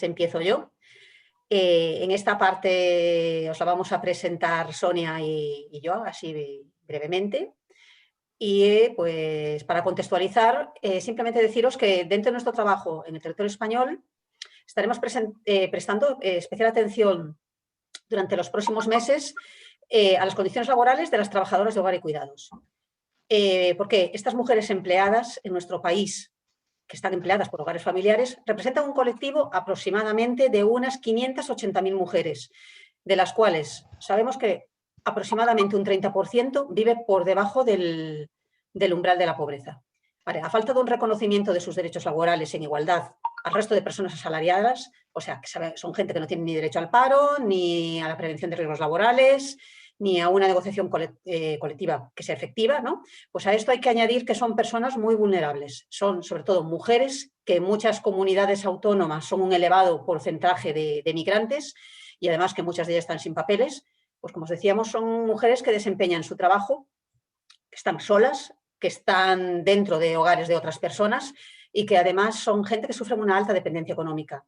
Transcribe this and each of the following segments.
empiezo yo. En esta parte os la vamos a presentar Sonia y yo, así brevemente. Y pues para contextualizar, simplemente deciros que dentro de nuestro trabajo en el territorio español estaremos prestando especial atención durante los próximos meses a las condiciones laborales de las trabajadoras de hogar y cuidados. Porque estas mujeres empleadas en nuestro país, que están empleadas por hogares familiares, representan un colectivo aproximadamente de unas 580.000 mujeres, de las cuales sabemos que aproximadamente un 30% vive por debajo del umbral de la pobreza. Vale, a falta de un reconocimiento de sus derechos laborales en igualdad al resto de personas asalariadas, o sea, que son gente que no tiene ni derecho al paro, ni a la prevención de riesgos laborales, ni a una negociación colectiva que sea efectiva, ¿no? Pues a esto hay que añadir que son personas muy vulnerables. Son sobre todo mujeres, que en muchas comunidades autónomas son un elevado porcentaje de migrantes y además que muchas de ellas están sin papeles. Pues como os decíamos, son mujeres que desempeñan su trabajo, que están solas, que están dentro de hogares de otras personas y que además son gente que sufre una alta dependencia económica.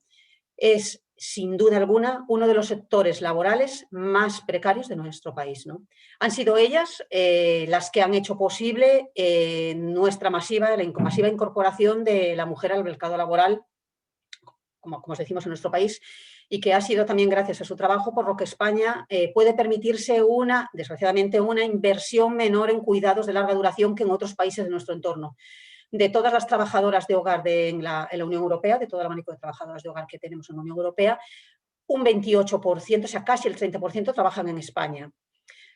Es, sin duda alguna, uno de los sectores laborales más precarios de nuestro país, ¿no? Han sido ellas las que han hecho posible nuestra masiva incorporación de la mujer al mercado laboral, como os decimos, en nuestro país, y que ha sido también gracias a su trabajo por lo que España puede permitirse desgraciadamente, una inversión menor en cuidados de larga duración que en otros países de nuestro entorno. De todas las trabajadoras de hogar en la Unión Europea, de todo el abanico de trabajadoras de hogar que tenemos en la Unión Europea, un 28%, o sea, casi el 30% trabajan en España.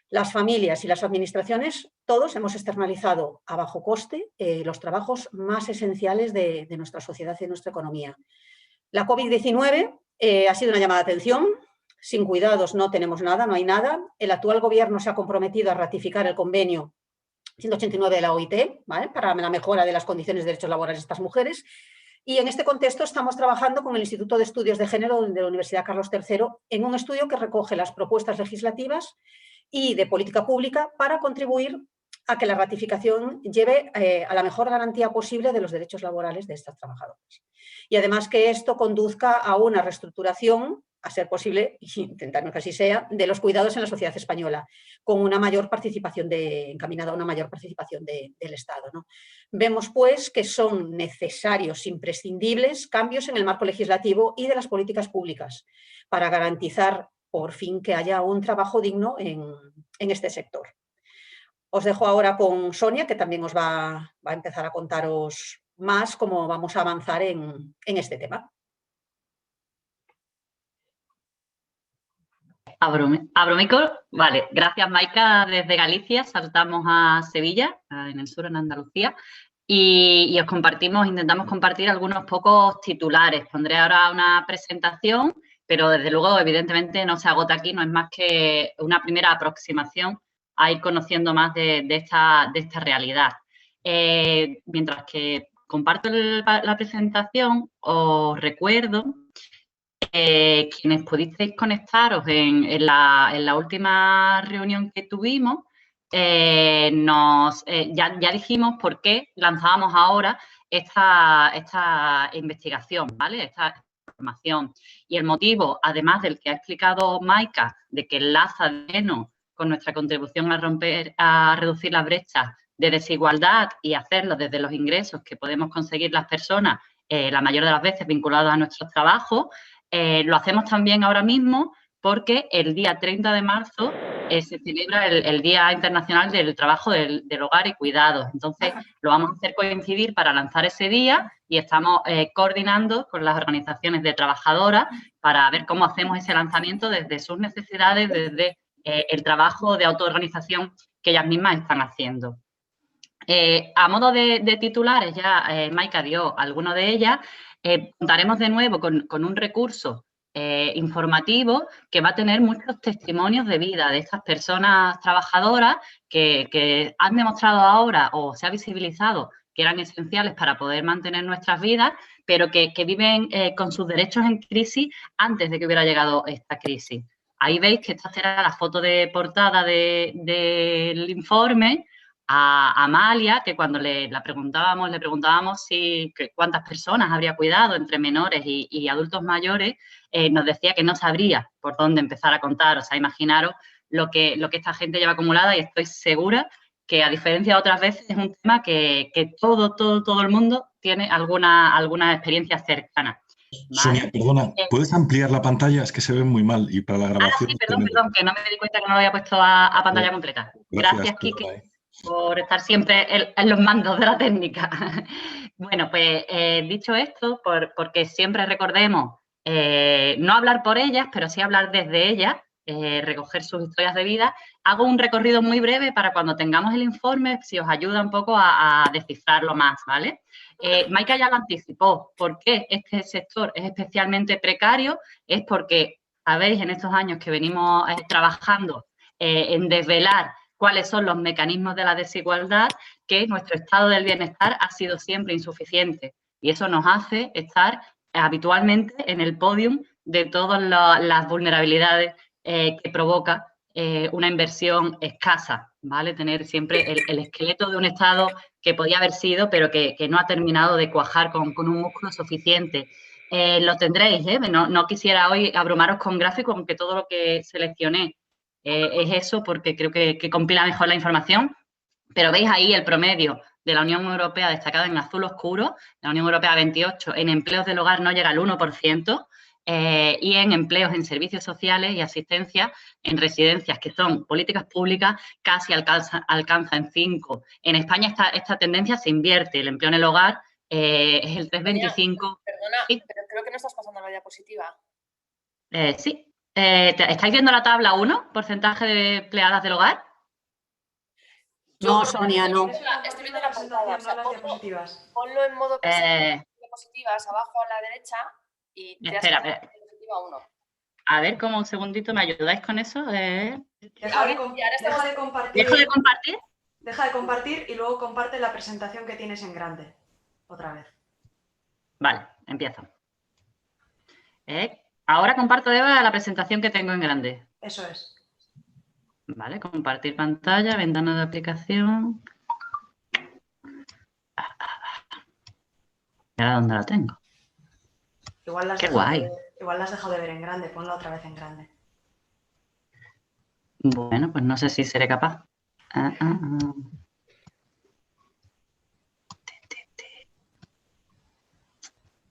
Las familias y las administraciones, todos hemos externalizado a bajo coste los trabajos más esenciales de nuestra sociedad y de nuestra economía. La COVID-19 ha sido una llamada de atención. Sin cuidados no tenemos nada, no hay nada. El actual gobierno se ha comprometido a ratificar el convenio 189 de la OIT, ¿vale?, para la mejora de las condiciones de derechos laborales de estas mujeres. Y en este contexto estamos trabajando con el Instituto de Estudios de Género de la Universidad Carlos III en un estudio que recoge las propuestas legislativas y de política pública para contribuir a que la ratificación lleve a la mejor garantía posible de los derechos laborales de estas trabajadoras. Y además que esto conduzca a una reestructuración, a ser posible, y intentarnos que así sea, de los cuidados en la sociedad española, con una mayor participación encaminada a una mayor participación del Estado, ¿no? Vemos, pues, que son necesarios, imprescindibles, cambios en el marco legislativo y de las políticas públicas para garantizar, por fin, que haya un trabajo digno en este sector. Os dejo ahora con Sonia, que también os va a empezar a contaros más cómo vamos a avanzar en este tema. Abro micro. Vale, gracias, Maika, desde Galicia. Saltamos a Sevilla, en el sur, en Andalucía, y intentamos compartir algunos pocos titulares. Pondré ahora una presentación, pero desde luego, evidentemente, no se agota aquí, no es más que una primera aproximación a ir conociendo más de esta realidad. Mientras que comparto la presentación, os recuerdo quienes pudisteis conectaros en la última reunión que tuvimos, ya dijimos por qué lanzábamos ahora esta investigación, ¿vale?, esta información. Y el motivo, además del que ha explicado Maika, de que enlaza de lleno con nuestra contribución a reducir las brechas de desigualdad y hacerlo desde los ingresos que podemos conseguir las personas, la mayor de las veces vinculados a nuestros trabajos, lo hacemos también ahora mismo porque el día 30 de marzo se celebra el Día Internacional del Trabajo del Hogar y Cuidados. Entonces, lo vamos a hacer coincidir para lanzar ese día y estamos coordinando con las organizaciones de trabajadoras para ver cómo hacemos ese lanzamiento desde sus necesidades, desde el trabajo de autoorganización que ellas mismas están haciendo. A modo de titulares, ya Maika dio alguno de ellas. Contaremos de nuevo con un recurso informativo que va a tener muchos testimonios de vida de estas personas trabajadoras que han demostrado ahora o se ha visibilizado que eran esenciales para poder mantener nuestras vidas, pero que viven con sus derechos en crisis antes de que hubiera llegado esta crisis. Ahí veis que esta será la foto de portada del informe. a Amalia, que cuando le preguntábamos cuántas personas habría cuidado entre menores y adultos mayores, nos decía que no sabría por dónde empezar a contar. O sea, imaginaros lo que esta gente lleva acumulada, y estoy segura que, a diferencia de otras veces, es un tema que todo el mundo tiene alguna experiencia cercana. ¿Vale? Sonia, perdona, ¿puedes ampliar la pantalla? Es que se ve muy mal y para la grabación... Sí, perdón, que no me di cuenta que no lo había puesto a pantalla completa. Gracias, Kike, perdona, por estar siempre en los mandos de la técnica. Bueno, pues dicho esto, porque siempre recordemos no hablar por ellas, pero sí hablar desde ellas, recoger sus historias de vida, hago un recorrido muy breve para cuando tengamos el informe, si os ayuda un poco a descifrarlo más, ¿vale? Maika ya lo anticipó. ¿Por qué este sector es especialmente precario? Es porque, sabéis, en estos años que venimos trabajando en desvelar cuáles son los mecanismos de la desigualdad, que nuestro estado del bienestar ha sido siempre insuficiente. Y eso nos hace estar habitualmente en el podium de todas las vulnerabilidades que provoca una inversión escasa, ¿vale? Tener siempre el esqueleto de un Estado que podía haber sido, pero que no ha terminado de cuajar con un músculo suficiente. Lo tendréis, ¿eh? No quisiera hoy abrumaros con gráficos, aunque todo lo que seleccioné es eso, porque creo que compila mejor la información, pero veis ahí el promedio de la Unión Europea destacado en azul oscuro, la Unión Europea 28, en empleos del hogar no llega al 1%, y en empleos en servicios sociales y asistencia en residencias, que son políticas públicas, casi alcanza en 5. En España esta tendencia se invierte, el empleo en el hogar es el 3,25. Perdona, sí. pero creo que no estás pasando la diapositiva. Sí. ¿Estáis viendo la tabla 1, porcentaje de empleadas del hogar? No, Sonia, no. Estoy viendo la pantalla. O sea, ponlo en modo diapositivas abajo a la derecha y te espera. diapositiva 1. A ver, como un segundito, ¿me ayudáis con eso? Deja de compartir. ¿Dejo de compartir? Deja de compartir y luego comparte la presentación que tienes en grande. Otra vez. Vale, empiezo. Ahora comparto, Eva, la presentación que tengo en grande. Eso es. Vale, compartir pantalla, ventana de aplicación. ¿Y ahora dónde la tengo? Qué guay. Igual la has dejado de ver en grande, ponla otra vez en grande. Bueno, pues no sé si seré capaz.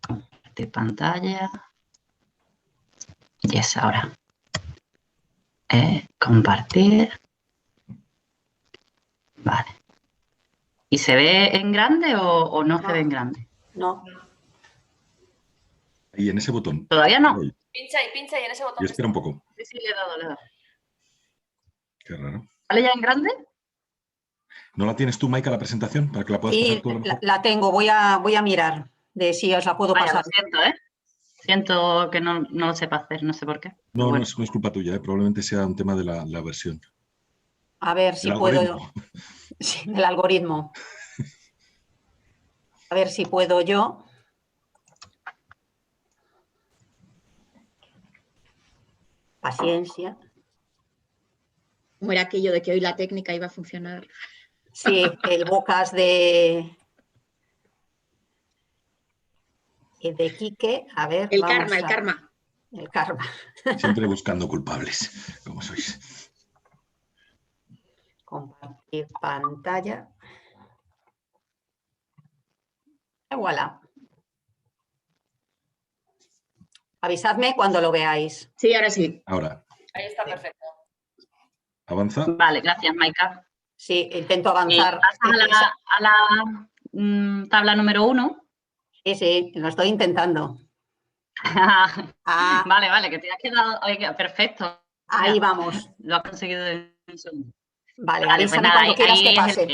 Compartir pantalla. Y es ahora. Compartir. Vale. ¿Y se ve en grande o no se ve en grande? No. Ahí, en ese botón. ¿Todavía no? Pincha y en ese botón. Y espera un poco. Sí, le he dado. Qué raro. ¿Sale ya en grande? ¿No la tienes tú, Maika, la presentación? Para que la puedas pasar tú a lo mejor. La tengo. Voy a mirar de si os la puedo pasar. Lo siento, ¿eh? Siento que no lo sepa hacer, no sé por qué. No, bueno. no es culpa tuya, ¿eh? Probablemente sea un tema de la versión. A ver si puedo. Sí, del algoritmo. A ver si puedo yo. Paciencia. ¿Cómo era aquello de que hoy la técnica iba a funcionar? Sí, el bocas de Quique. A ver. El karma. El karma. Siempre buscando culpables, como sois. Compartir pantalla. Y voilà. Avisadme cuando lo veáis. Sí, ahora sí. Ahora. Ahí está, perfecto. Avanza. Vale, gracias, Maika. Sí, intento avanzar. ¿Pasas a la tabla número 1? Sí, lo estoy intentando. Vale, que te has quedado... Oye, perfecto. Ahí vamos. Lo has conseguido en un segundo. Vale, avísame cuando quieras que pase.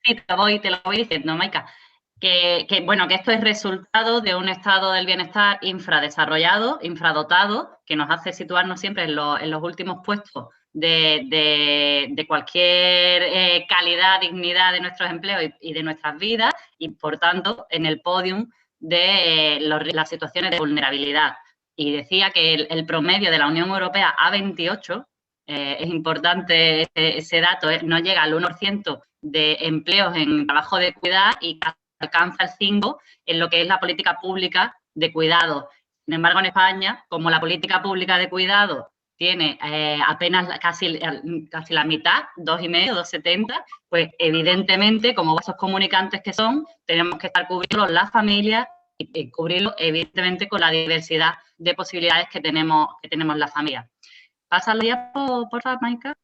Sí, te lo voy diciendo, Maika. Que esto es resultado de un estado del bienestar infradesarrollado, infradotado, que nos hace situarnos siempre en los últimos puestos de cualquier calidad, dignidad de nuestros empleos y de nuestras vidas, y por tanto en el podium de las situaciones de vulnerabilidad. Y decía que el promedio de la Unión Europea A28 es importante ese dato, no llega al 1% de empleos en trabajo de cuidado y alcanza el 5% en lo que es la política pública de cuidado. Sin embargo, en España, como la política pública de cuidado tiene apenas casi la mitad, 2,5, 2,70, pues evidentemente, como vasos comunicantes que son, tenemos que estar cubriendo las familias y cubrirlo evidentemente con la diversidad de posibilidades que tenemos las familias. ¿Pasa la diapo, por favor, Maika?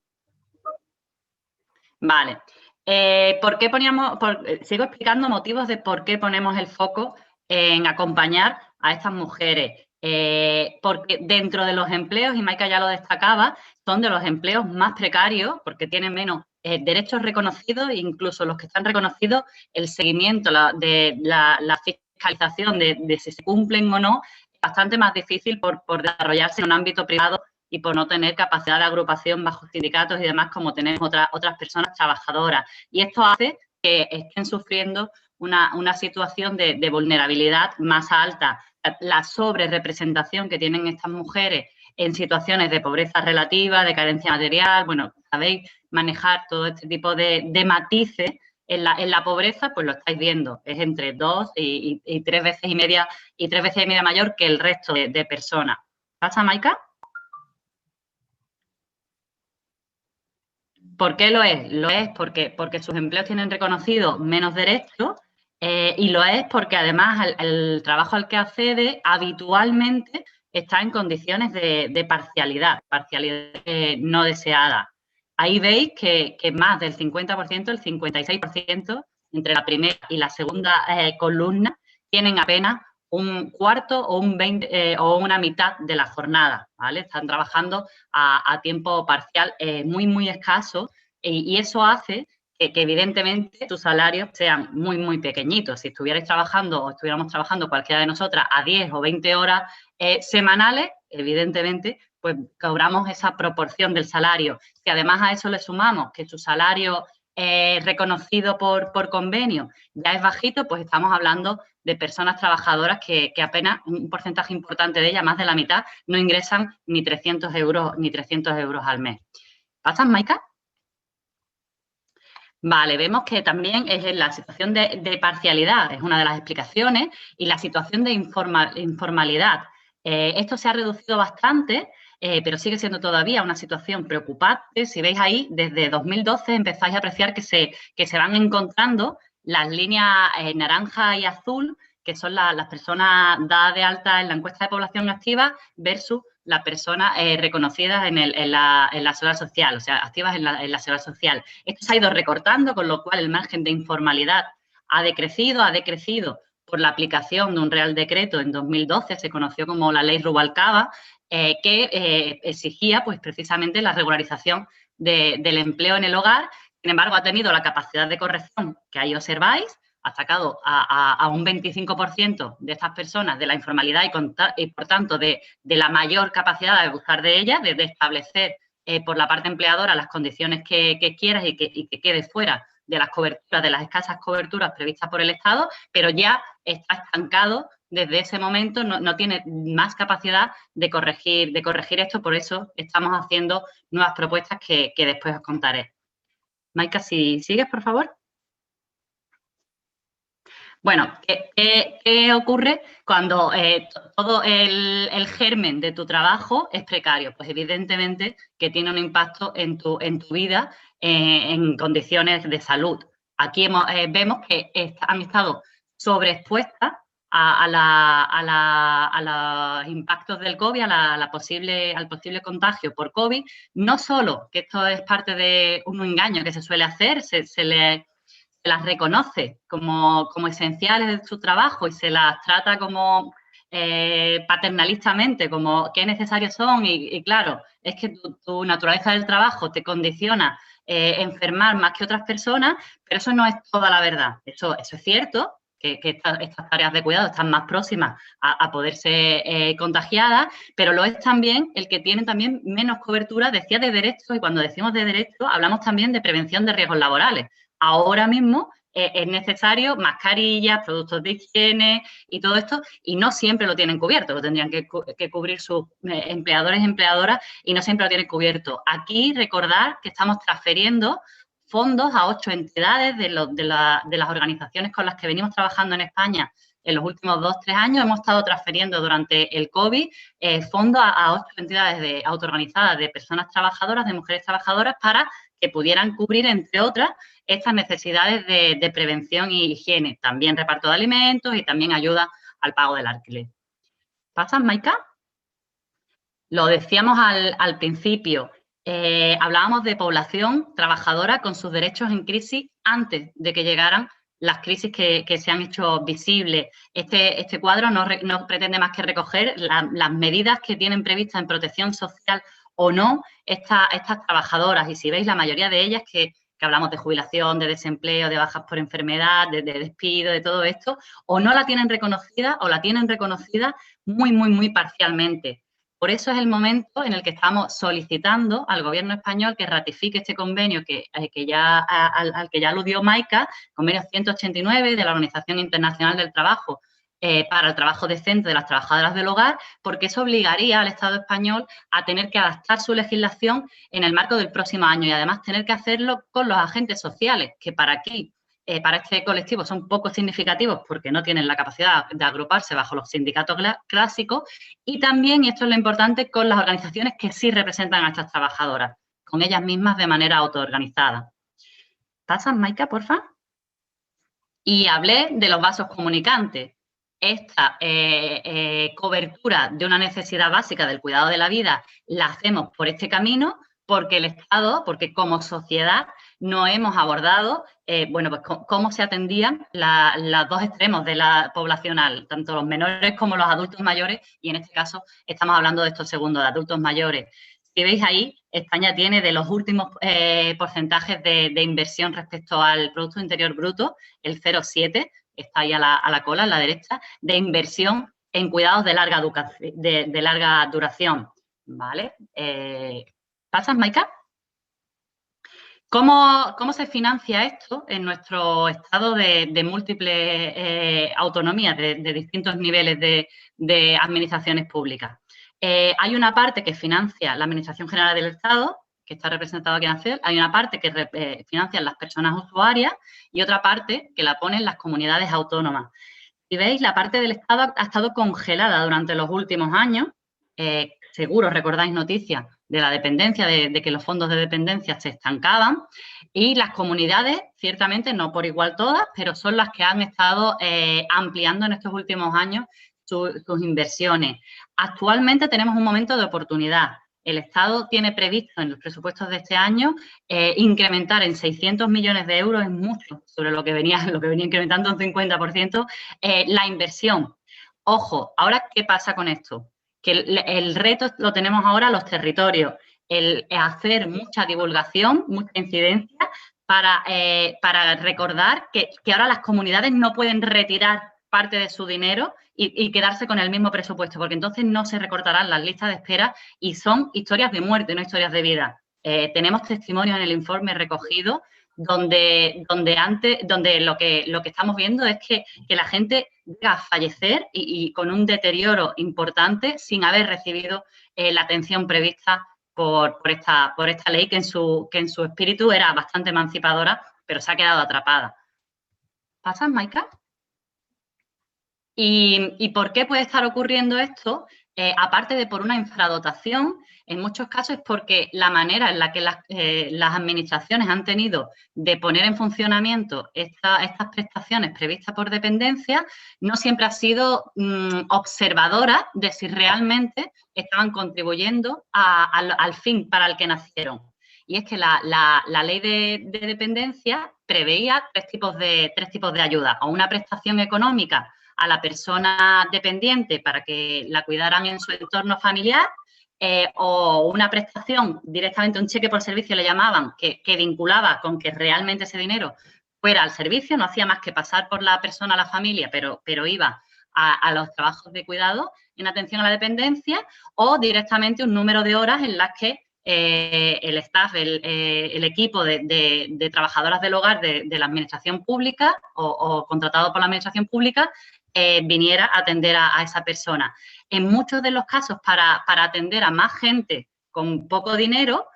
Vale. ¿Por qué sigo explicando motivos de por qué ponemos el foco en acompañar a estas mujeres? Porque dentro de los empleos, y Maika ya lo destacaba, son de los empleos más precarios porque tienen menos derechos reconocidos e incluso los que están reconocidos, el seguimiento de la fiscalización de si se cumplen o no es bastante más difícil por desarrollarse en un ámbito privado y por no tener capacidad de agrupación bajo sindicatos y demás como tenemos otras personas trabajadoras. Y esto hace que estén sufriendo una situación de vulnerabilidad más alta. La sobrerepresentación que tienen estas mujeres en situaciones de pobreza relativa, de carencia material, bueno, sabéis manejar todo este tipo de matices en la pobreza, pues lo estáis viendo, es entre 2 y 3 veces y media mayor que el resto de personas. ¿Pasa, Maika? ¿Por qué lo es? Lo es porque sus empleos tienen reconocido menos derechos y lo es porque además el trabajo al que accede habitualmente está en condiciones de parcialidad no deseada. Ahí veis que más del 50%, el 56%, entre la primera y la segunda columna, tienen apenas un cuarto o un 20 o una mitad de la jornada, ¿vale? Están trabajando a tiempo parcial muy, muy escaso y eso hace que evidentemente sus salarios sean muy, muy pequeñitos. Si estuvierais trabajando o estuviéramos trabajando cualquiera de nosotras a 10 o 20 horas semanales, evidentemente, pues cobramos esa proporción del salario. Si además a eso le sumamos que su salario reconocido por convenio ya es bajito, pues estamos hablando de personas trabajadoras que apenas un porcentaje importante de ellas, más de la mitad, no ingresan ni 300 euros al mes. ¿Pasas, Maika? Vale, vemos que también es la situación de parcialidad, es una de las explicaciones, y la situación de informalidad. Esto se ha reducido bastante, pero sigue siendo todavía una situación preocupante. Si veis ahí, desde 2012 empezáis a apreciar que se van encontrando las líneas naranja y azul, que son las personas dadas de alta en la encuesta de población activa versus las personas reconocidas en la seguridad social, o sea, activas en la seguridad social. Esto se ha ido recortando, con lo cual el margen de informalidad ha decrecido por la aplicación de un Real Decreto en 2012, se conoció como la Ley Rubalcaba, que exigía pues precisamente la regularización del empleo en el hogar. Sin embargo, ha tenido la capacidad de corrección que ahí observáis, ha sacado a un 25% de estas personas de la informalidad y por tanto, de la mayor capacidad de buscar de ellas, de establecer por la parte empleadora las condiciones que quieras y que quede fuera de las coberturas, de las escasas coberturas previstas por el Estado, pero ya está estancado desde ese momento, no tiene más capacidad de corregir esto, por eso estamos haciendo nuevas propuestas que después os contaré. Maika, si sigues, por favor. Bueno, ¿qué ocurre cuando todo el germen de tu trabajo es precario? Pues evidentemente que tiene un impacto en tu vida en condiciones de salud. Aquí vemos que han estado sobreexpuestas a los impactos del COVID, al posible contagio por COVID. No solo, que esto es parte de un engaño que se suele hacer, se las reconoce como esenciales de su trabajo y se las trata como paternalistamente, como qué necesarios son y claro, es que tu naturaleza del trabajo te condiciona enfermar más que otras personas, pero eso no es toda la verdad. Eso es cierto, que estas tareas de cuidado están más próximas a poder ser contagiadas, pero lo es también el que tienen también menos cobertura, decía de derechos, y cuando decimos de derechos hablamos también de prevención de riesgos laborales. Ahora mismo es necesario mascarillas, productos de higiene y todo esto, y no siempre lo tienen cubierto, lo tendrían que cubrir sus empleadores y empleadoras y no siempre lo tienen cubierto. Aquí recordar que estamos transfiriendo fondos a 8 entidades de las organizaciones con las que venimos trabajando en España en los últimos 2 o 3 años. Hemos estado transfiriendo durante el COVID fondos a 8 entidades autoorganizadas de personas trabajadoras, de mujeres trabajadoras, para que pudieran cubrir, entre otras, estas necesidades de prevención y higiene. También reparto de alimentos y también ayuda al pago del alquiler. ¿Pasas, Maika? Lo decíamos al principio. Hablábamos de población trabajadora con sus derechos en crisis antes de que llegaran las crisis que se han hecho visibles. Este cuadro no pretende más que recoger las medidas que tienen previstas en protección social o no estas trabajadoras. Y si veis, la mayoría de ellas que hablamos de jubilación, de desempleo, de bajas por enfermedad, de despido, de todo esto, o no la tienen reconocida o la tienen reconocida muy parcialmente. Por eso es el momento en el que estamos solicitando al Gobierno español que ratifique este convenio al que ya aludió Maika, convenio 189 de la Organización Internacional del Trabajo, para el trabajo decente de las trabajadoras del hogar, porque eso obligaría al Estado español a tener que adaptar su legislación en el marco del próximo año y además tener que hacerlo con los agentes sociales, que para este colectivo son poco significativos porque no tienen la capacidad de agruparse bajo los sindicatos clásicos, y también, y esto es lo importante, con las organizaciones que sí representan a estas trabajadoras, con ellas mismas de manera autoorganizada. ¿Pasas, Maika, porfa? Y hablé de los vasos comunicantes. Esta cobertura de una necesidad básica del cuidado de la vida la hacemos por este camino porque el Estado, porque como sociedad no hemos abordado, pues cómo se atendían los 2 extremos de la poblacional, tanto los menores como los adultos mayores, y en este caso estamos hablando de estos segundos, de adultos mayores. Si veis ahí, España tiene de los últimos porcentajes de inversión respecto al Producto Interior Bruto, el 0,7, está ahí a la cola, a la derecha, de inversión en cuidados de larga duración, ¿vale? ¿Pasas, Maika? ¿Cómo se financia esto en nuestro estado de múltiples autonomías, de distintos niveles de administraciones públicas? Hay una parte que financia la Administración General del Estado, que está representado aquí en ACEL, hay una parte que financian las personas usuarias y otra parte que la ponen las comunidades autónomas. Si veis, la parte del Estado ha estado congelada durante los últimos años. Seguro recordáis noticias de la dependencia, de que los fondos de dependencia se estancaban, y las comunidades, ciertamente no por igual todas, pero son las que han estado ampliando en estos últimos años sus inversiones. Actualmente tenemos un momento de oportunidad. El Estado tiene previsto en los presupuestos de este año incrementar en 600 millones de euros, es mucho sobre lo que venía incrementando un 50%, la inversión. Ojo, ahora, ¿qué pasa con esto? Que el reto lo tenemos ahora los territorios, el hacer mucha divulgación, mucha incidencia para recordar que ahora las comunidades no pueden retirar parte de su dinero y quedarse con el mismo presupuesto, porque entonces no se recortarán las listas de espera y son historias de muerte, no historias de vida. Tenemos testimonios en el informe recogido donde lo que estamos viendo es que la gente llega a fallecer y con un deterioro importante sin haber recibido la atención prevista por esta ley que en su espíritu era bastante emancipadora, pero se ha quedado atrapada. ¿Pasas, Maika? ¿Y por qué puede estar ocurriendo esto? Aparte de por una infradotación, en muchos casos es porque la manera en la que las administraciones han tenido de poner en funcionamiento estas prestaciones previstas por dependencia no siempre ha sido observadora de si realmente estaban contribuyendo al fin para el que nacieron. Y es que la ley de dependencia preveía tres tipos de ayuda, o una prestación económica a la persona dependiente para que la cuidaran en su entorno familiar, o una prestación directamente, un cheque por servicio le llamaban, que vinculaba con que realmente ese dinero fuera al servicio, no hacía más que pasar por la persona, la familia, pero iba a los trabajos de cuidado en atención a la dependencia, o directamente un número de horas en las que el staff, el equipo de trabajadoras del hogar de la administración pública o contratado por la administración pública viniera a atender a esa persona. En muchos de los casos, para atender a más gente con poco dinero,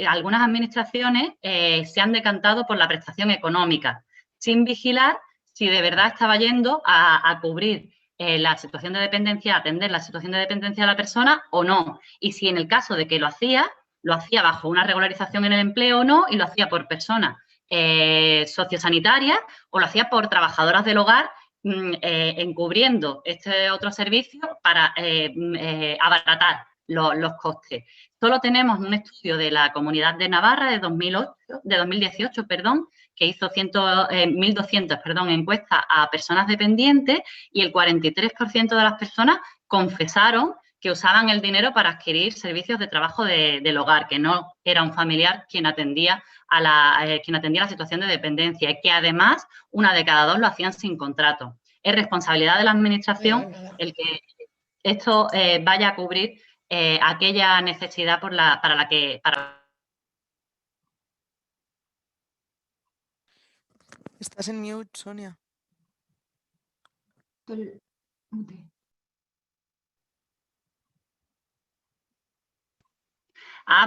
algunas administraciones se han decantado por la prestación económica, sin vigilar si de verdad estaba yendo a cubrir la situación de dependencia, atender la situación de dependencia de la persona o no. Y si en el caso de que lo hacía bajo una regularización en el empleo o no, y lo hacía por personas sociosanitarias o lo hacía por trabajadoras del hogar encubriendo este otro servicio para abaratar los costes. Solo tenemos un estudio de la Comunidad de Navarra de 2018, que hizo 1.200 encuestas a personas dependientes y el 43% de las personas confesaron que usaban el dinero para adquirir servicios de trabajo del hogar, que no era un familiar quien atendía la situación de dependencia y que además 1 de cada 2 lo hacían sin contrato. Es responsabilidad de la administración el que esto vaya a cubrir aquella necesidad para la que... Estás en mute, Sonia.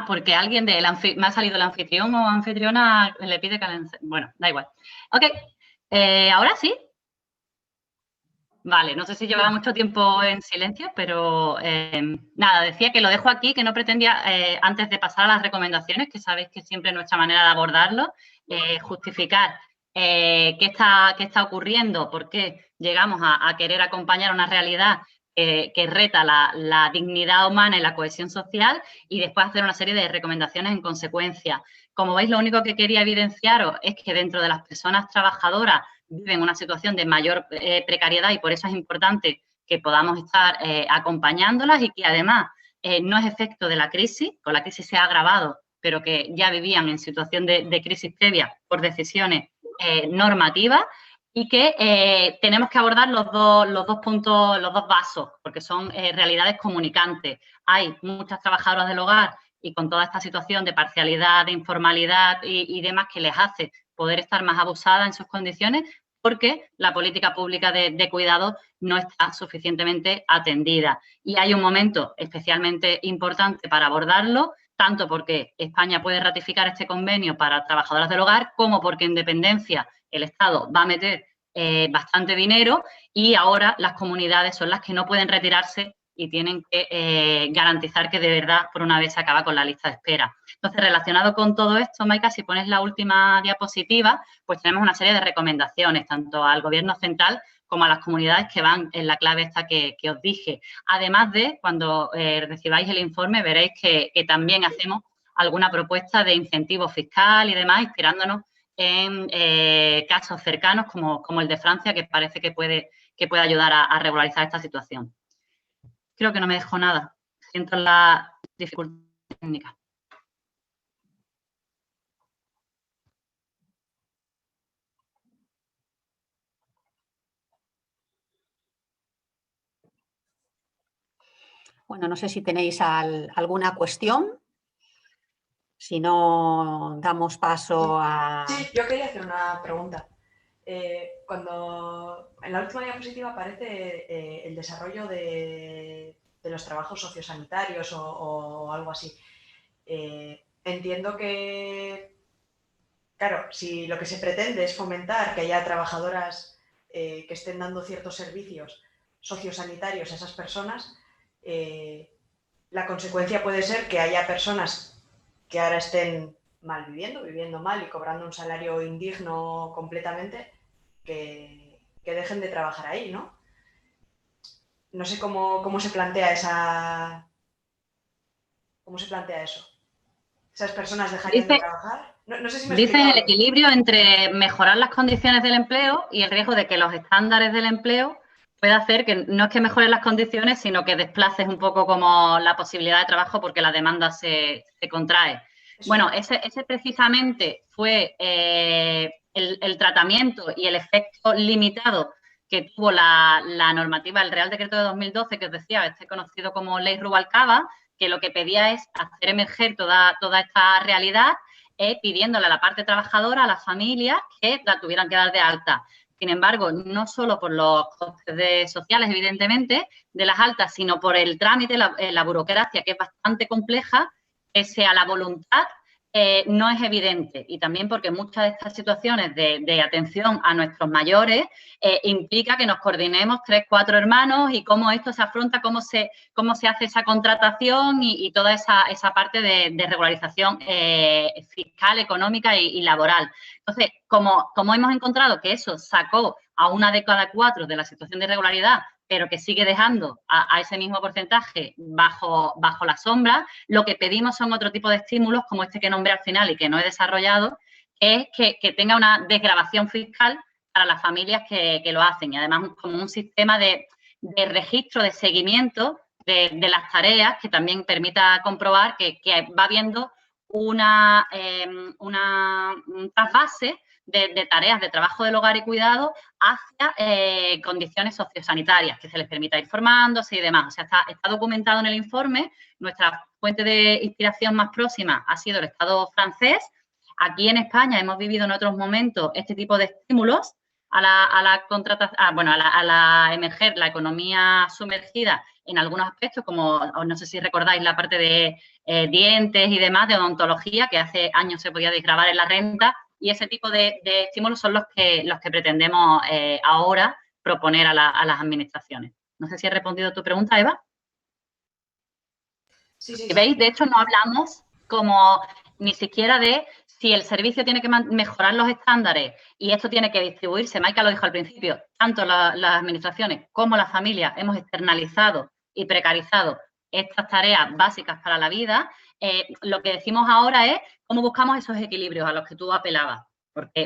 Porque alguien me ha salido el anfitrión o anfitriona, le pide que... Bueno, da igual. Ok, ¿ahora sí? Vale, no sé si llevaba mucho tiempo en silencio, pero nada, decía que lo dejo aquí, que no pretendía, antes de pasar a las recomendaciones, que sabéis que siempre es nuestra manera de abordarlo, justificar qué está ocurriendo, por qué llegamos a querer acompañar una realidad que reta la dignidad humana y la cohesión social y después hacer una serie de recomendaciones en consecuencia. Como veis, lo único que quería evidenciaros es que dentro de las personas trabajadoras viven una situación de mayor precariedad y por eso es importante que podamos estar acompañándolas y que además no es efecto de la crisis, con la crisis se ha agravado, pero que ya vivían en situación de crisis previa por decisiones normativas y que tenemos que abordar los dos puntos, los dos vasos, porque son realidades comunicantes. Hay muchas trabajadoras del hogar y con toda esta situación de parcialidad, de informalidad y demás que les hace poder estar más abusadas en sus condiciones porque la política pública de cuidado no está suficientemente atendida. Y hay un momento especialmente importante para abordarlo, tanto porque España puede ratificar este convenio para trabajadoras del hogar, como porque en dependencia el Estado va a meter bastante dinero y ahora las comunidades son las que no pueden retirarse y tienen que garantizar que de verdad por una vez se acaba con la lista de espera. Entonces, relacionado con todo esto, Maika, si pones la última diapositiva, pues tenemos una serie de recomendaciones, tanto al Gobierno central como a las comunidades que van en la clave esta que os dije. Además de, cuando recibáis el informe, veréis que también hacemos alguna propuesta de incentivo fiscal y demás, inspirándonos en casos cercanos como el de Francia, que parece que puede ayudar a regularizar esta situación. Creo que no me dejo nada. Siento la dificultad técnica. Bueno, no sé si tenéis alguna cuestión. Si no, damos paso a... Sí, yo quería hacer una pregunta. Cuando en la última diapositiva aparece el desarrollo de los trabajos sociosanitarios o algo así, entiendo que, claro, si lo que se pretende es fomentar que haya trabajadoras que estén dando ciertos servicios sociosanitarios a esas personas, la consecuencia puede ser que haya personas que ahora estén viviendo mal y cobrando un salario indigno completamente, que dejen de trabajar ahí, ¿no? No sé cómo se plantea eso. ¿Esas personas dejarían de trabajar? No sé si me Dice explico. el equilibrio entre mejorar las condiciones del empleo y el riesgo de que los estándares del empleo pueda hacer que no es que mejoren las condiciones, sino que desplaces un poco como la posibilidad de trabajo porque la demanda se contrae. Bueno, ese precisamente fue el tratamiento y el efecto limitado que tuvo la normativa, el Real Decreto de 2012, que os decía, conocido como Ley Rubalcaba, que lo que pedía es hacer emerger toda esta realidad, pidiéndole a la parte trabajadora, a las familias, que la tuvieran que dar de alta. Sin embargo, no solo por los costes sociales, evidentemente, de las altas, sino por el trámite, la burocracia, que es bastante compleja, pese a la voluntad, no es evidente. Y también porque muchas de estas situaciones de atención a nuestros mayores implica que nos coordinemos 3, 4 hermanos y cómo esto se afronta, cómo se hace esa contratación y toda esa parte de regularización fiscal, económica y laboral. Entonces, como hemos encontrado que eso sacó a 1 de cada 4 de la situación de irregularidad, pero que sigue dejando a ese mismo porcentaje bajo la sombra, lo que pedimos son otro tipo de estímulos, como este que nombré al final y que no he desarrollado, es que tenga una desgravación fiscal para las familias que lo hacen, y además como un sistema de registro, de seguimiento de las tareas que también permita comprobar que va habiendo un trasvase de tareas de trabajo del hogar y cuidado hacia condiciones sociosanitarias, que se les permita ir formándose y demás. O sea, está documentado en el informe. Nuestra fuente de inspiración más próxima ha sido el Estado francés. Aquí en España hemos vivido en otros momentos este tipo de estímulos a la emerger la economía sumergida en algunos aspectos, como no sé si recordáis la parte de dientes y demás, de odontología, que hace años se podía desgravar en la renta, y ese tipo de estímulos son los que pretendemos ahora proponer a las administraciones. No sé si he respondido a tu pregunta, Eva. Sí. ¿Veis? De hecho, no hablamos como ni siquiera de si el servicio tiene que mejorar los estándares y esto tiene que distribuirse. Maika lo dijo al principio, tanto las administraciones como las familias hemos externalizado y precarizado estas tareas básicas para la vida. Lo que decimos ahora es cómo buscamos esos equilibrios a los que tú apelabas.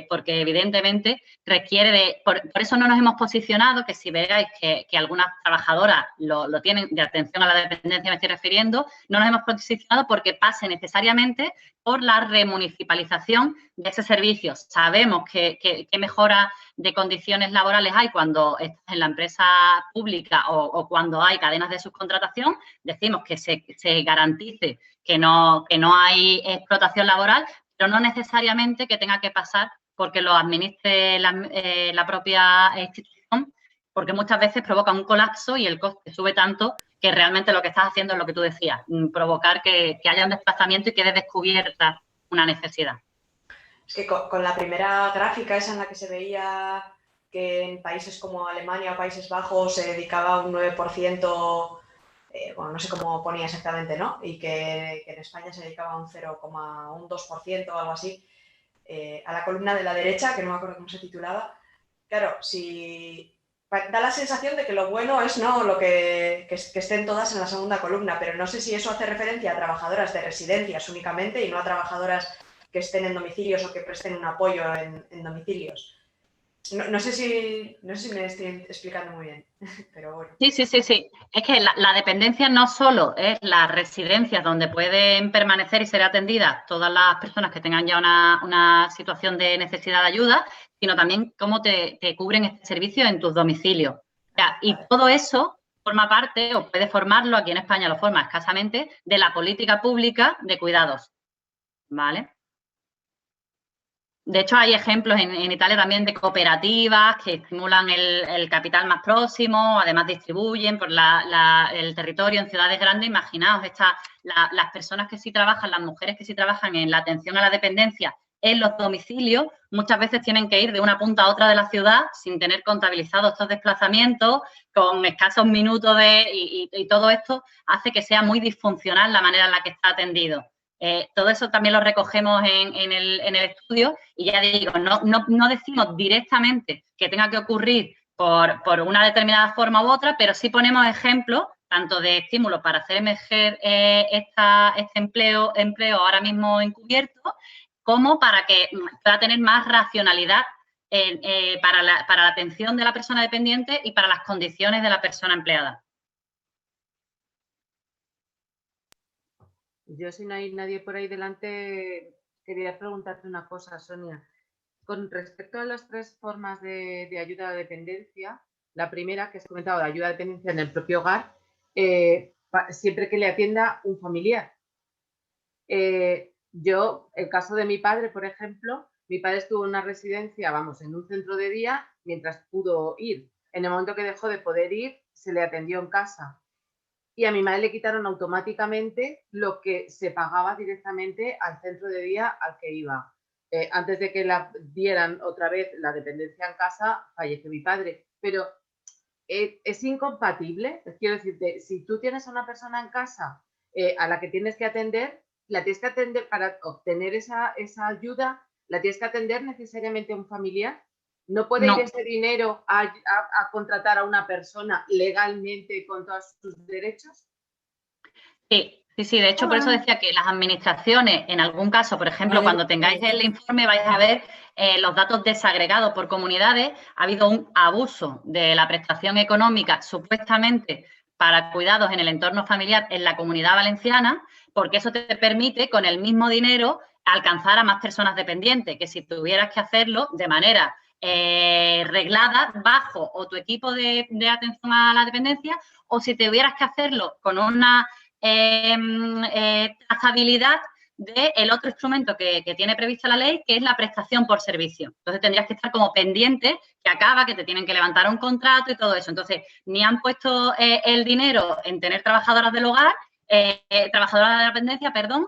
Porque evidentemente requiere por eso no nos hemos posicionado, que si veáis que algunas trabajadoras lo tienen, de atención a la dependencia me estoy refiriendo, no nos hemos posicionado porque pase necesariamente por la remunicipalización de ese servicio. Sabemos que mejora de condiciones laborales hay cuando estás en la empresa pública o cuando hay cadenas de subcontratación. Decimos que se garantice que no hay explotación laboral, pero no necesariamente que tenga que pasar porque lo administre la propia institución, porque muchas veces provoca un colapso y el coste sube tanto que realmente lo que estás haciendo es lo que tú decías, provocar que haya un desplazamiento y quede descubierta una necesidad. Es que con la primera gráfica esa en la que se veía que en países como Alemania o Países Bajos se dedicaba un 9%, bueno, no sé cómo ponía exactamente, ¿no? Y que en España se dedicaba un 0,2% o algo así, a la columna de la derecha, que no me acuerdo cómo se titulaba. Claro, da la sensación de que lo bueno es no lo que estén todas en la segunda columna, pero no sé si eso hace referencia a trabajadoras de residencias únicamente y no a trabajadoras que estén en domicilios o que presten un apoyo en domicilios. No sé si me estoy explicando muy bien, pero bueno. Sí. Es que la dependencia no solo es las residencias donde pueden permanecer y ser atendidas todas las personas que tengan ya una situación de necesidad de ayuda, sino también cómo te cubren este servicio en tus domicilios. O sea, y todo eso forma parte, o puede formarlo, aquí en España lo forma escasamente, de la política pública de cuidados, ¿vale? De hecho, hay ejemplos en Italia también de cooperativas que estimulan el capital más próximo, además distribuyen por el territorio en ciudades grandes. Imaginaos, las personas que sí trabajan, las mujeres que sí trabajan en la atención a la dependencia en los domicilios, muchas veces tienen que ir de una punta a otra de la ciudad sin tener contabilizados estos desplazamientos, con escasos minutos y todo esto hace que sea muy disfuncional la manera en la que está atendido. Todo eso también lo recogemos en el estudio y ya digo, no decimos directamente que tenga que ocurrir por una determinada forma u otra, pero sí ponemos ejemplos tanto de estímulos para hacer emerger este empleo ahora mismo encubierto, como para que pueda tener más racionalidad para la atención de la persona dependiente y para las condiciones de la persona empleada. Yo, si no hay nadie por ahí delante, quería preguntarte una cosa, Sonia. Con respecto a las 3 formas de ayuda a la dependencia, La primera, que has comentado, de ayuda a dependencia en el propio hogar, siempre que le atienda un familiar. Yo, el caso de mi padre, por ejemplo, mi padre estuvo en una residencia, vamos, en un centro de día, mientras pudo ir. En el momento que dejó de poder ir, se le atendió en casa. Y a mi madre le quitaron automáticamente lo que se pagaba directamente al centro de día al que iba. Antes de que la dieran otra vez la dependencia en casa, falleció mi padre. Pero es incompatible. Quiero decirte, si tú tienes a una persona en casa a la que tienes que atender, la tienes que atender para obtener esa ayuda, la tienes que atender necesariamente a un familiar. ¿No puede ir ese dinero a contratar a una persona legalmente con todos sus derechos? Sí, de hecho por eso decía que las administraciones, en algún caso, por ejemplo, cuando tengáis el informe vais a ver los datos desagregados por comunidades. Ha habido un abuso de la prestación económica supuestamente para cuidados en el entorno familiar en la Comunidad Valenciana, porque eso te permite con el mismo dinero alcanzar a más personas dependientes, que si tuvieras que hacerlo de manera reglada bajo o tu equipo de atención a la dependencia, o si tuvieras que hacerlo con una trazabilidad del otro instrumento que tiene prevista la ley, que es la prestación por servicio. Entonces tendrías que estar como pendiente que acaba, que te tienen que levantar un contrato y todo eso. Entonces, ni han puesto el dinero en tener trabajadoras del hogar, trabajadoras de la dependencia, perdón,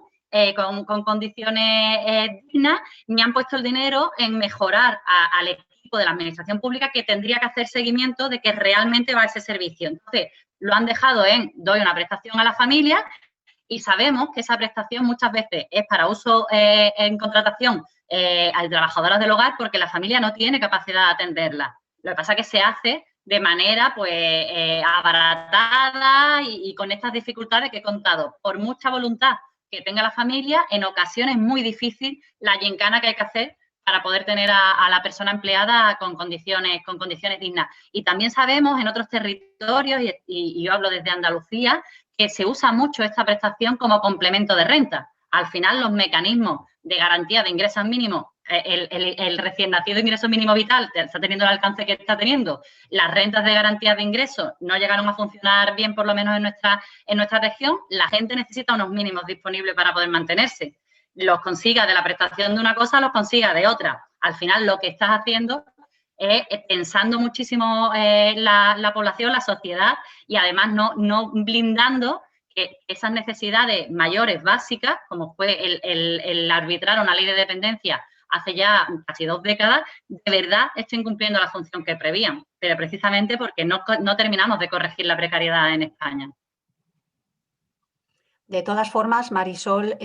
con condiciones dignas, ni han puesto el dinero en mejorar al equipo de la administración pública que tendría que hacer seguimiento de que realmente va ese servicio. Entonces, lo han dejado en doy una prestación a la familia y sabemos que esa prestación muchas veces es para uso en contratación a trabajadoras del hogar porque la familia no tiene capacidad de atenderla. Lo que pasa es que se hace de manera pues abaratada y con estas dificultades que he contado. Por mucha voluntad que tenga la familia, en ocasiones es muy difícil la gincana que hay que hacer para poder tener a la persona empleada con condiciones dignas. Y también sabemos en otros territorios, y yo hablo desde Andalucía, que se usa mucho esta prestación como complemento de renta. Al final, los mecanismos de garantía de ingresos mínimos, el recién nacido ingreso mínimo vital está teniendo el alcance que está teniendo. Las rentas de garantía de ingresos no llegaron a funcionar bien, por lo menos en nuestra región. La gente necesita unos mínimos disponibles para poder mantenerse. Los consiga de la prestación de una cosa, los consiga de otra. Al final, lo que estás haciendo es pensando muchísimo la población, la sociedad, y además no blindando que esas necesidades mayores básicas, como fue el arbitrar una ley de dependencia hace ya casi 2 décadas, de verdad estén cumpliendo la función que prevían, pero precisamente porque no terminamos de corregir la precariedad en España. De todas formas, Marisol,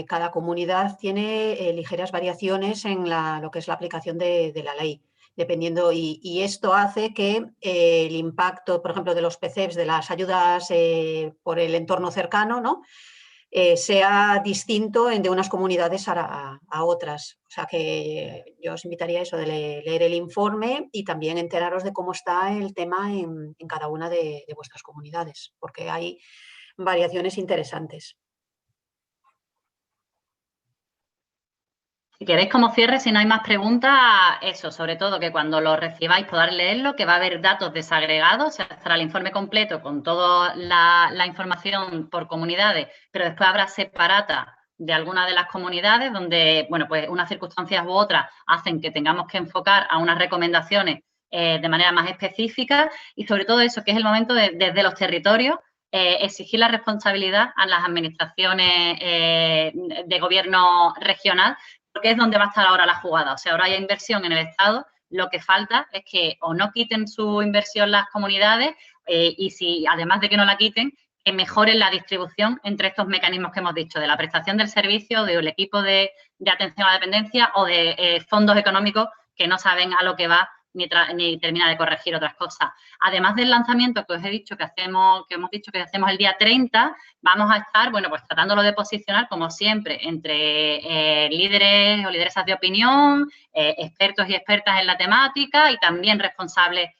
cada comunidad tiene ligeras variaciones en lo que es la aplicación de la ley, dependiendo, y esto hace que el impacto, por ejemplo, de los PCEPs, de las ayudas por el entorno cercano, ¿no? Sea distinto de unas comunidades a otras. O sea que yo os invitaría a eso de leer el informe y también enteraros de cómo está el tema en cada una de vuestras comunidades, porque hay variaciones interesantes. Si queréis como cierre, si no hay más preguntas, eso, sobre todo que cuando lo recibáis podáis leerlo, que va a haber datos desagregados, o sea, estará el informe completo con toda la información por comunidades, pero después habrá separata de alguna de las comunidades donde, bueno, pues unas circunstancias u otras hacen que tengamos que enfocar a unas recomendaciones de manera más específica y sobre todo eso, que es el momento desde los territorios, exigir la responsabilidad a las administraciones de gobierno regional, porque es donde va a estar ahora la jugada. O sea, ahora hay inversión en el Estado, lo que falta es que o no quiten su inversión las comunidades y si además de que no la quiten, que mejoren la distribución entre estos mecanismos que hemos dicho, de la prestación del servicio, del equipo de atención a la dependencia o de fondos económicos que no saben a lo que va ni termina de corregir otras cosas. Además del lanzamiento que os he dicho que hemos dicho que hacemos el día 30, vamos a estar, bueno, pues tratándolo de posicionar, como siempre, entre líderes o lideresas de opinión, expertos y expertas en la temática y también responsables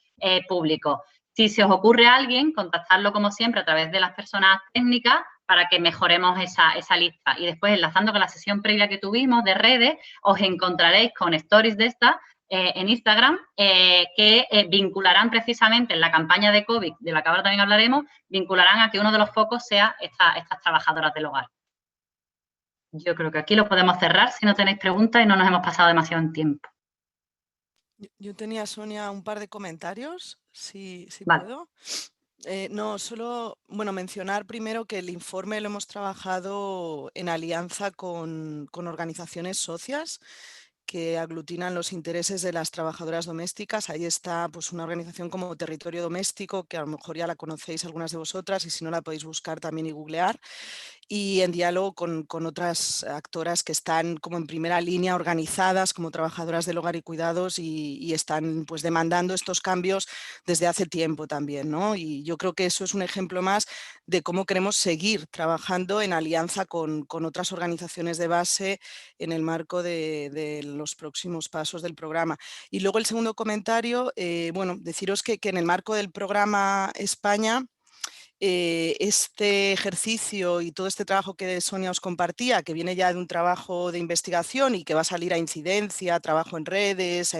públicos. Si se os ocurre a alguien, contactarlo como siempre a través de las personas técnicas para que mejoremos esa lista. Y después, enlazando con la sesión previa que tuvimos de redes, os encontraréis con stories de estas en Instagram que vincularán precisamente en la campaña de COVID, de la que ahora también hablaremos, vincularán a que uno de los focos sea estas trabajadoras del hogar. Yo creo que aquí lo podemos cerrar si no tenéis preguntas y no nos hemos pasado demasiado en tiempo. Yo tenía, Sonia, un par de comentarios, si Vale. puedo. No, solo, bueno, mencionar primero que el informe lo hemos trabajado en alianza con organizaciones socias que aglutinan los intereses de las trabajadoras domésticas. Ahí está pues, una organización como Territorio Doméstico, que a lo mejor ya la conocéis algunas de vosotras y si no la podéis buscar también y googlear. Y en diálogo con otras actoras que están como en primera línea organizadas como trabajadoras del hogar y cuidados y están pues demandando estos cambios desde hace tiempo también, ¿no? Y yo creo que eso es un ejemplo más de cómo queremos seguir trabajando en alianza con otras organizaciones de base en el marco de los próximos pasos del programa. Y luego el segundo comentario, bueno, deciros que en el marco del programa España, este ejercicio y todo este trabajo que Sonia os compartía, que viene ya de un trabajo de investigación y que va a salir a incidencia, a trabajo en redes,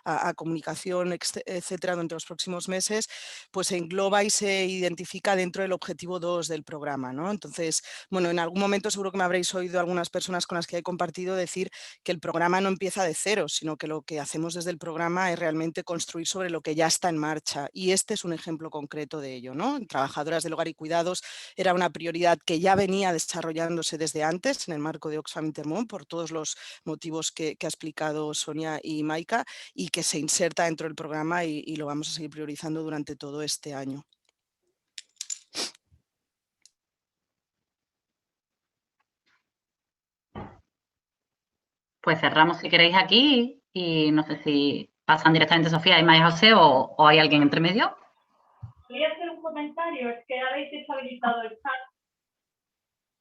a comunicación, etcétera, durante los próximos meses, pues se engloba y se identifica dentro del objetivo 2 del programa, ¿no? Entonces, bueno, en algún momento seguro que me habréis oído algunas personas con las que he compartido decir que el programa no empieza de cero, sino que lo que hacemos desde el programa es realmente construir sobre lo que ya está en marcha. Y este es un ejemplo concreto de ello, ¿no? Trabajadoras del hogar y cuidados era una prioridad que ya venía desarrollándose desde antes en el marco de Oxfam Intermón por todos los motivos que ha explicado Sonia y Maika y que se inserta dentro del programa y lo vamos a seguir priorizando durante todo este año. Pues cerramos si queréis aquí y no sé si pasan directamente Sofía y María José o hay alguien entre medio. Quería hacer un comentario, es que habéis deshabilitado el chat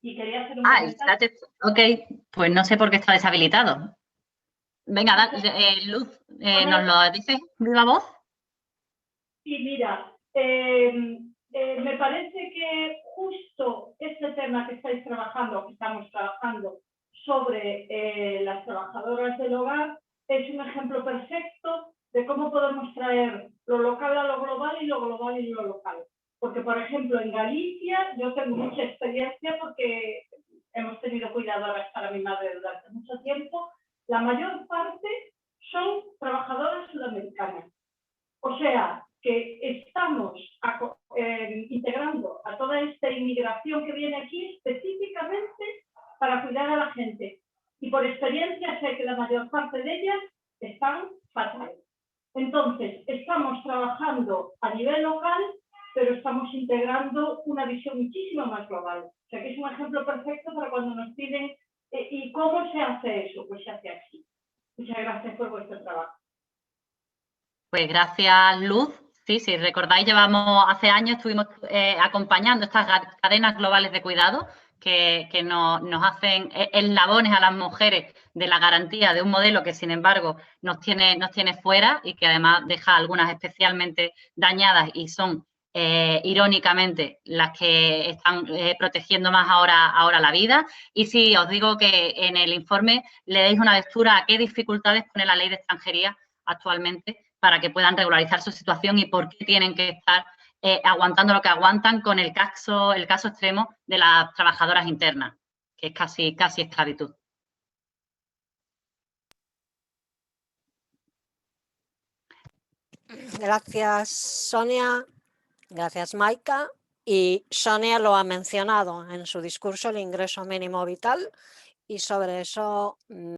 y quería hacer un comentario. Ok, pues no sé por qué está deshabilitado. Venga, Luz, ¿nos lo dices viva voz? Sí, mira, me parece que justo este tema que estáis trabajando, que estamos trabajando sobre las trabajadoras del hogar, es un ejemplo perfecto de cómo podemos traer lo local a lo global y lo global y lo local. Porque, por ejemplo, en Galicia yo tengo mucha experiencia porque hemos tenido cuidadoras para mi madre durante mucho tiempo. La mayor parte son trabajadoras sudamericanas. O sea, que estamos integrando a toda esta inmigración que viene aquí específicamente para cuidar a la gente. Y por experiencia sé que la mayor parte de ellas están fatal. Entonces, estamos trabajando a nivel local, pero estamos integrando una visión muchísimo más global. O sea, que es un ejemplo perfecto para cuando nos piden ¿y cómo se hace eso? Pues se hace así. Muchas gracias por vuestro trabajo. Pues gracias, Luz. Sí, si recordáis, hace años estuvimos acompañando estas cadenas globales de cuidado que nos hacen eslabones a las mujeres de la garantía de un modelo que, sin embargo, nos tiene fuera y que además deja algunas especialmente dañadas y son irónicamente las que están protegiendo más ahora la vida. Y sí, os digo que en el informe le deis una lectura a qué dificultades pone la ley de extranjería actualmente para que puedan regularizar su situación y por qué tienen que estar aguantando lo que aguantan con el caso extremo de las trabajadoras internas, que es casi esclavitud. Gracias, Sonia. Gracias, Maika. Y Sonia lo ha mencionado en su discurso, el ingreso mínimo vital, y sobre eso